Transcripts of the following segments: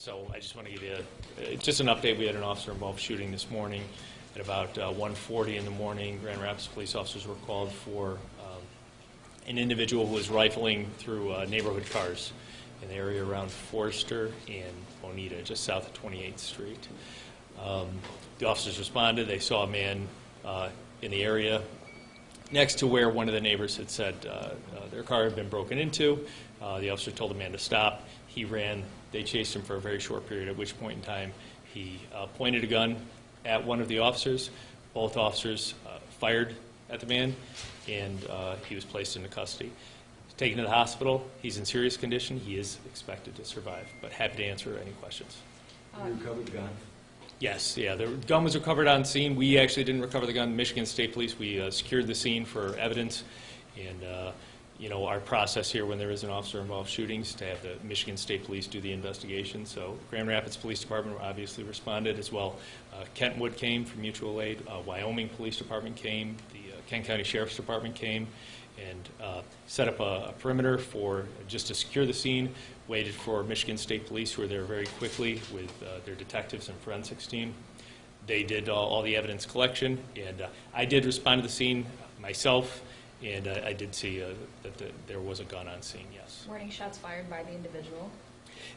So I just want to give you just an update. We had an officer-involved shooting this morning at about 1:40 in the morning. Grand Rapids police officers were called for an individual who was rifling through neighborhood cars in the area around Forester and Bonita, just south of 28th Street. The officers responded. They saw a man in the area next to where one of the neighbors had said their car had been broken into. The officer told the man to stop. He ran. They chased him for a very short period, at which point in time he pointed a gun at one of the officers. Both officers fired at the man, and he was placed into custody. He's taken to the hospital. He's in serious condition. He is expected to survive, but happy to answer any questions. You recovered the gun? Yes, yeah. The gun was recovered on scene. We actually didn't recover the gun. Michigan State Police, we secured the scene for evidence, and our process here when there is an officer-involved shootings to have the Michigan State Police do the investigation. So Grand Rapids Police Department obviously responded as well. Kentwood came from mutual aid. Wyoming Police Department came. The Kent County Sheriff's Department came and set up a perimeter for just to secure the scene. Waited for Michigan State Police, who were there very quickly with their detectives and forensics team. They did all the evidence collection, and I did respond to the scene myself. And I did see that there was a gun on scene, yes. Were any shots fired by the individual?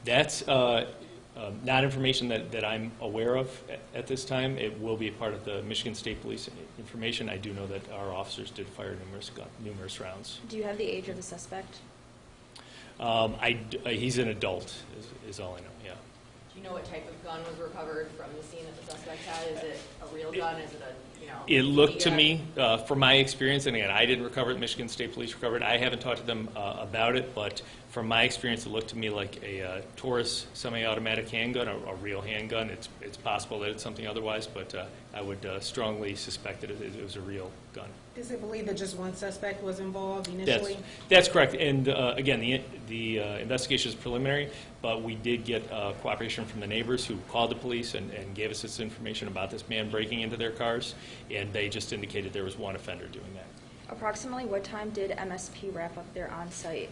That's not information that I'm aware of at this time. It will be a part of the Michigan State Police information. I do know that our officers did fire numerous rounds. Do you have the age of the suspect? He's an adult, is all I know, yeah. Do you know what type of gun was recovered from the scene that the suspect had? Is it a real gun? Is it a, It looked to me, from my experience, and again, I didn't recover it, Michigan State Police recovered it. I haven't talked to them about it, but from my experience, it looked to me like a Taurus semi-automatic handgun, a real handgun. It's possible that it's something otherwise, but I would strongly suspect that it was a real gun. Is it believed that just one suspect was involved initially? That's correct. And again, the investigation is preliminary, but we did get cooperation from the neighbors who called the police and gave us this information about this man breaking into their cars, and they just indicated there was one offender doing that. Approximately what time did MSP wrap up their on-site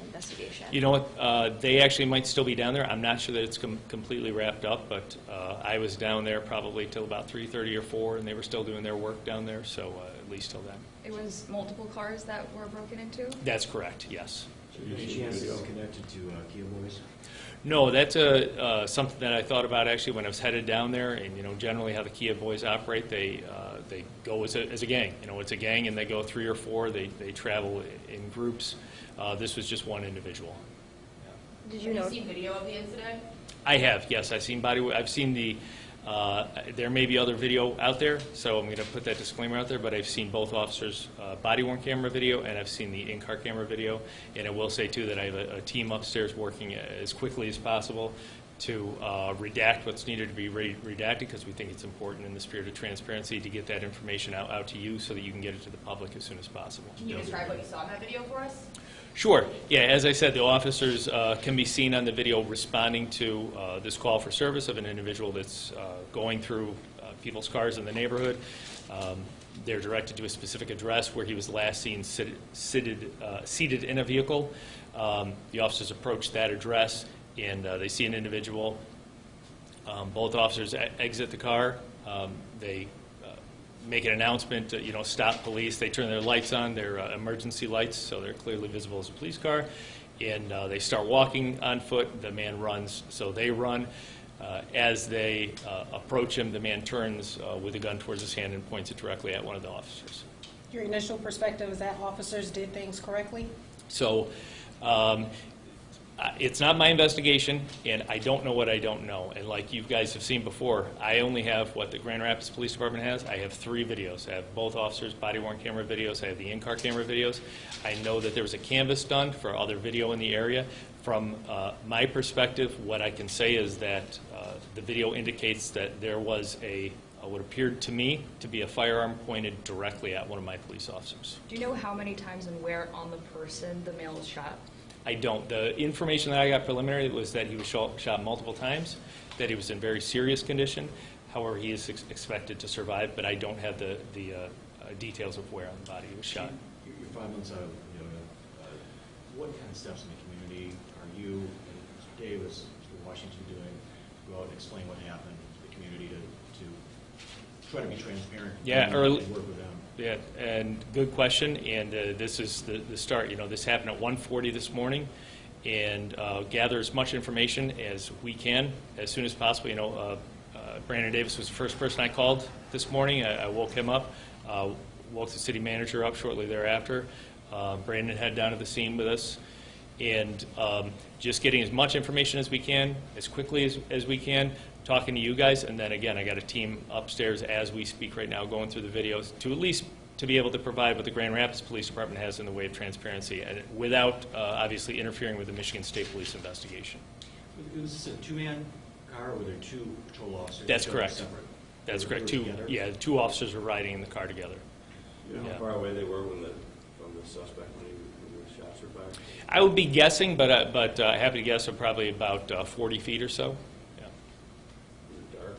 investigation? You know what? They actually might still be down there. I'm not sure that it's completely wrapped up, but I was down there probably till about 3:30 or 4, and they were still doing their work down there, so at least till then. It was multiple cars that were broken into? That's correct, yes. Any chance it's connected to Kia Boys? No, that's something that I thought about actually when I was headed down there, and generally how the Kia Boys operate, they go as a gang. It's a gang, and they go 3 or 4. They travel in groups. This was just one individual. Yeah. Did you know? Have you seen video of the incident? I have, yes. I've seen I've seen the. There may be other video out there, so I'm going to put that disclaimer out there, but I've seen both officers' body-worn camera video, and I've seen the in-car camera video. And I will say, too, that I have a team upstairs working as quickly as possible to redact what's needed to be redacted, because we think it's important in the spirit of transparency to get that information out to you so that you can get it to the public as soon as possible. Can you describe what you saw in that video for us? Sure. Yeah, as I said, the officers can be seen on the video responding to this call for service of an individual that's going through people's cars in the neighborhood. They're directed to a specific address where he was last seen seated in a vehicle. The officers approach that address, and they see an individual. Both officers exit the car. They make an announcement to, stop police. They turn their lights on, their emergency lights, so they're clearly visible as a police car. And they start walking on foot. The man runs, so they run. As they approach him, the man turns with a gun towards his hand and points it directly at one of the officers. Your initial perspective is that officers did things correctly? So it's not my investigation, and I don't know what I don't know. And like you guys have seen before, I only have what the Grand Rapids Police Department has. I have 3 videos. I have both officers' body-worn camera videos. I have the in-car camera videos. I know that there was a canvas done for other video in the area. From my perspective, what I can say is that the video indicates that there was what appeared to me to be a firearm pointed directly at one of my police officers. Do you know how many times and where on the person the male was shot? I don't. The information that I got preliminary was that he was shot multiple times, that he was in very serious condition. However, he is expected to survive, but I don't have the details of where on the body he was shot. You're 5 months out of what kind of steps in the community are you, Mr. Davis, Mr. Washington doing, go out and explain what happened to the community to try to be transparent. Yeah, and early- work with them. Yeah, and good question, and this is the start. This happened at 1:40 this morning, and gather as much information as we can as soon as possible. Brandon Davis was the first person I called this morning. I woke him up, woke the city manager up shortly thereafter. Brandon headed down to the scene with us, and just getting as much information as we can, as quickly as we can, talking to you guys, and then again, I got a team upstairs as we speak right now going through the videos to at least to be able to provide what the Grand Rapids Police Department has in the way of transparency, and without obviously interfering with the Michigan State Police investigation. Was this a two-man car, or were there two patrol officers? That's They were correct. separate? That's They were correct. together? The two officers were riding in the car together. You know Yeah. how far away they were from the suspect when the shots were fired? I would be guessing, but happy to guess, probably about 40 feet or so. Yeah. Was it dark?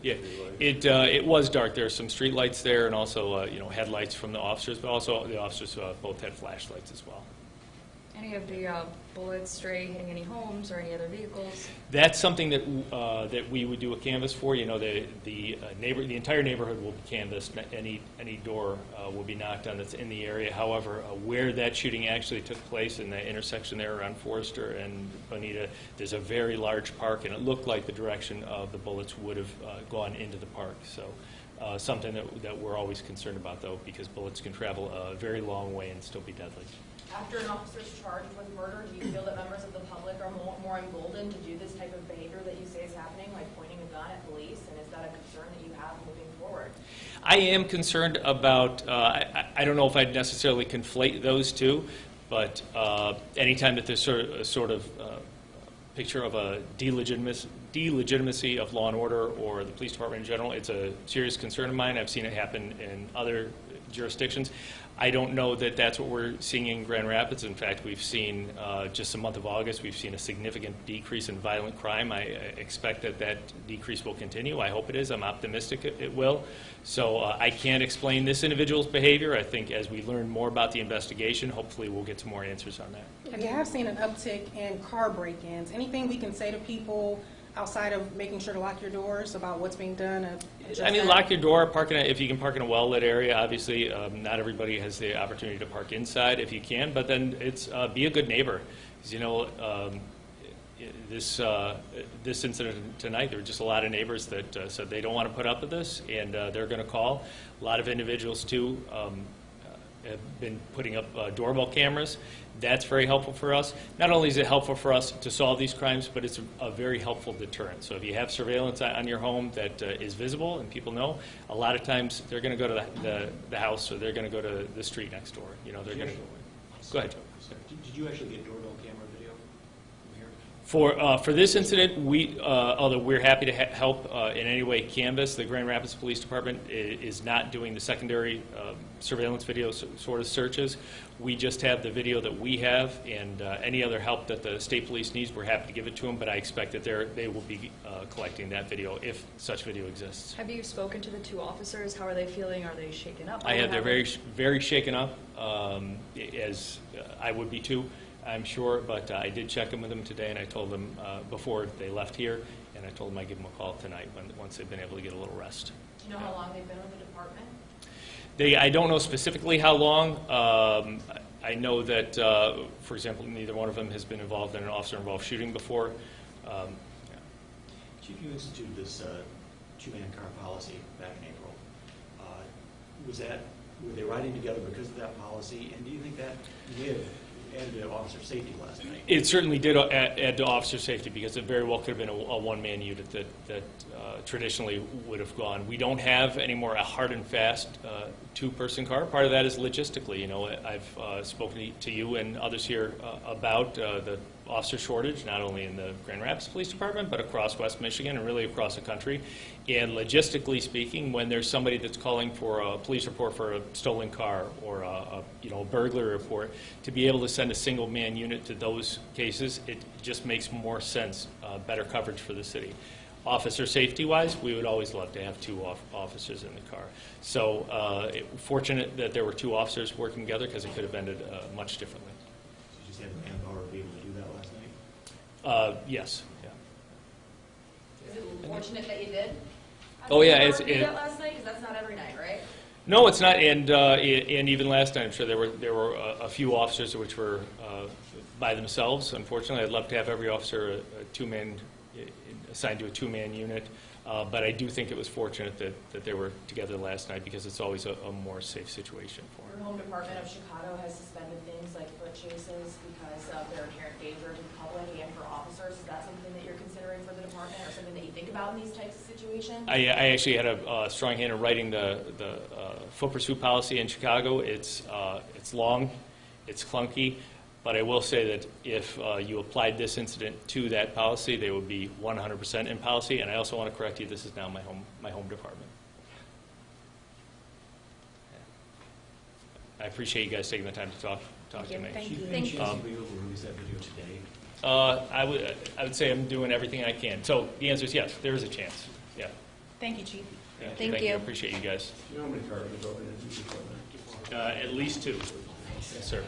Yeah, Streetlights? it was dark. There were some street lights there, and also headlights from the officers, but also the officers both had flashlights as well. Any of the bullets stray hitting any homes or any other vehicles? That's something that we would do a canvass for. The entire neighborhood will be canvassed. Any door will be knocked on that's in the area. However, where that shooting actually took place in the intersection there around Forrester and Bonita, there's a very large park, and it looked like the direction of the bullets would have gone into the park. So something that we're always concerned about, though, because bullets can travel a very long way and still be deadly. After an officer's charged with murder, do you feel that members of the public are more emboldened to do this type of behavior that you say is happening, like pointing a gun at police? And is that a concern that you have moving forward? I am concerned about, I don't know if I'd necessarily conflate those two, but anytime that there's sort of picture of a delegitimacy of law and order or the police department in general, it's a serious concern of mine. I've seen it happen in other jurisdictions. I don't know that that's what we're seeing in Grand Rapids. In fact, we've seen just the month of August, we've seen a significant decrease in violent crime. I expect that decrease will continue. I hope it is. I'm optimistic it will. So I can't explain this individual's behavior. I think as we learn more about the investigation, hopefully we'll get some more answers on that. We have seen an uptick in car break-ins. Anything we can say to people outside of making sure to lock your doors about what's being done? Lock your door, if you can park in a well-lit area. Obviously, not everybody has the opportunity to park inside if you can, but then it's be a good neighbor. 'Cause, this incident tonight, there were just a lot of neighbors that said they don't want to put up with this, and they're going to call. A lot of individuals, too, have been putting up doorbell cameras. That's very helpful for us. Not only is it helpful for us to solve these crimes, but it's a very helpful deterrent. So if you have surveillance on your home that is visible and people know, a lot of times they're going to go to the house or they're going to go to the street next door. They're going to go. Go ahead, Joe. Did you actually get doorbell camera video from here? For this incident, although we're happy to help in any way canvass, the Grand Rapids Police Department is not doing the secondary surveillance video sort of searches. We just have the video that we have, and any other help that the state police needs, we're happy to give it to them, but I expect that they will be collecting that video if such video exists. Have you spoken to the two officers? How are they feeling? Are they shaken up? I have. They're very shaken up, as I would be too, I'm sure, but I did check in with them today, and I told them before they left here, and I told them I'd give them a call tonight once they've been able to get a little rest. Do you know how long they've been with the department? I don't know specifically how long. I know that, for example, neither one of them has been involved in an officer-involved shooting before. Chief, you instituted this two-man car policy back in April. Were they riding together because of that policy? And do you think that may have added to officer safety last night? It certainly did add to officer safety because it very well could have been a one-man unit that traditionally would have gone. We don't have anymore a hard and fast two-person car. Part of that is logistically. I've spoken to you and others here about the officer shortage, not only in the Grand Rapids Police Department, but across West Michigan and really across the country. And logistically speaking, when there's somebody that's calling for a police report for a stolen car or a burglary report, to be able to send a single-man unit to those cases, it just makes more sense, better coverage for the city. Officer safety-wise, we would always love to have two officers in the car. So fortunate that there were two officers working together because it could have ended much differently. Did you just have the manpower to be able to do that last night? Yes. Yeah. fortunate that you did? Oh, yeah, Did it's- you ever do it- that last night? Because that's not every night, right? No, it's not, and even last night, I'm sure there were a few officers which were by themselves. Unfortunately, I'd love to have every officer a two-man assigned to a two-man unit, but I do think it was fortunate that they were together last night because it's always a more safe situation for Your them. home department of Chicago has suspended things like foot chases because of their inherent danger to the public and for officers. Is that something that you're considering for the department or something that you think about in these types of situations? I actually had a strong hand in writing the foot pursuit policy in Chicago. It's long, it's clunky, but I will say that if you applied this incident to that policy, they would be 100% in policy. And I also want to correct you, this is now my home department. I appreciate you guys taking the time to talk to me. Thank Chief, you. any Thank you. chance we will release that video today? I would say I'm doing everything I can. So the answer is yes, there is a chance. Yeah. Thank you, Chief. Yeah. Thank you. I appreciate you guys. You know how many cars are going into this equipment? At least two. Yes, sir.